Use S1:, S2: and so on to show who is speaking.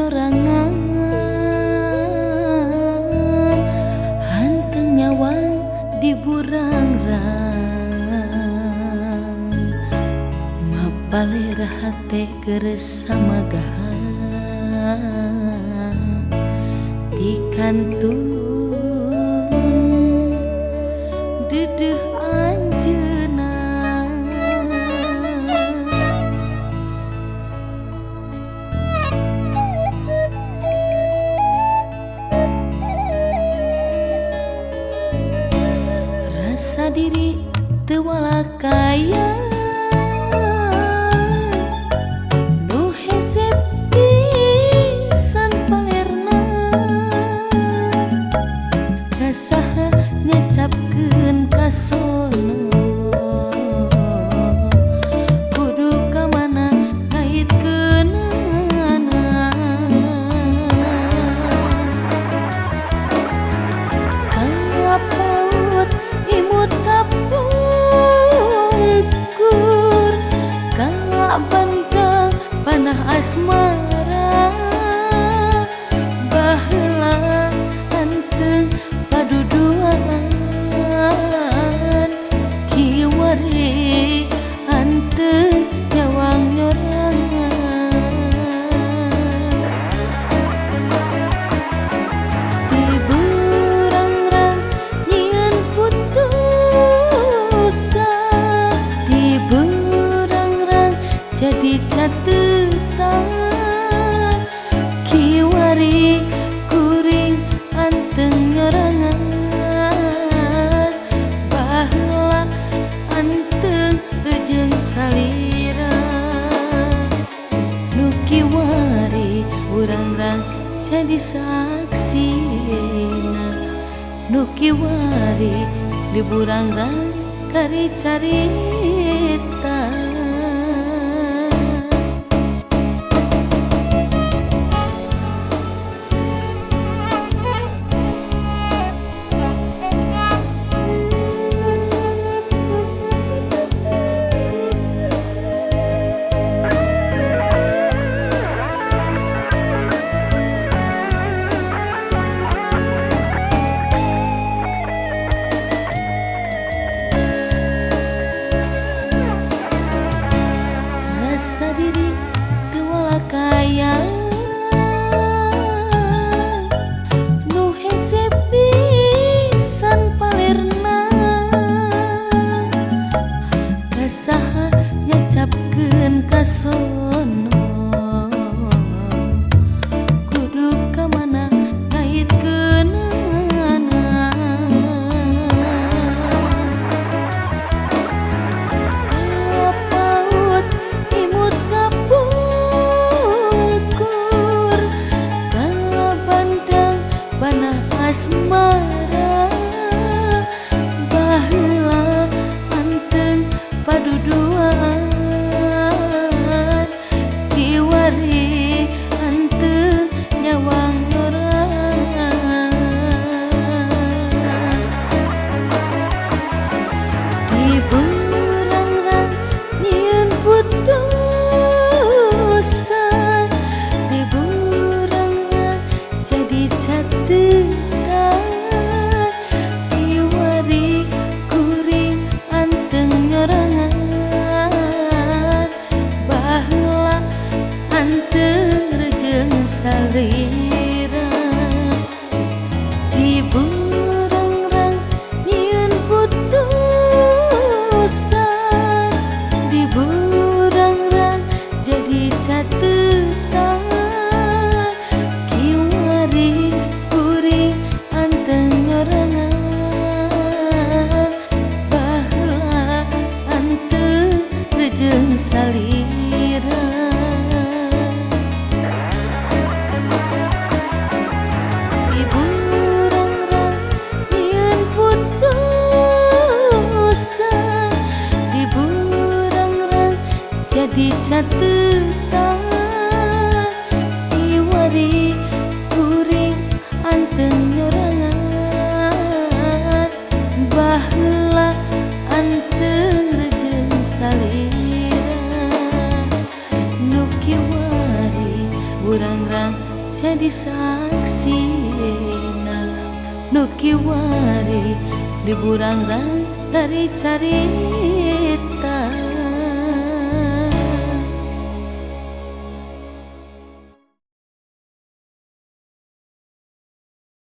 S1: nyorangan hanteng nyawang di burangrang mapalera hate geresama gahan di kantun dedeh anjeuna rasa diri teu walakaya nu hese pisan palerna kasaha nyacapkeun kasono kudu ka mana ngaitkeunana kapaut imut kapungkur ka bandang panah asmara baheula hanteng paduduan kiwari hanteng nyawang nyorangan di burangrang nyieun putusan di burangrang jadi catetan kiwari kuring hanteng nyorangan baheula hanteng rejeung salira nu kiwari burangrang jadi saksina nu kiwari di burangrang kari carita rasa diri teu walakaya nu hese pisan palerna kasaha nyacapkeun kasono kudu ka mana ngaitkeunana kapaut imut kapungkur ka bandang panah asmara baheula hanteng paduduan kiwari hanteng nyawang nyorangan di burangrang nyieun putusan di burangrang jadi catetan kiwari kuring hanteng nyorangan baheula hanteng rejeung salira di burangrang nyieun putusan di burangrang jadi catetan kiwari kuring hanteng nyorangan baheula hanteng rejeung salira di burangrang nyieun putusan di burangrang jadi catetan kiwari kuring hanteng nyorangan baheula hanteng rejeung salira nu kiwari burangrang jadi saksi Nuki wari di burangrang dari cari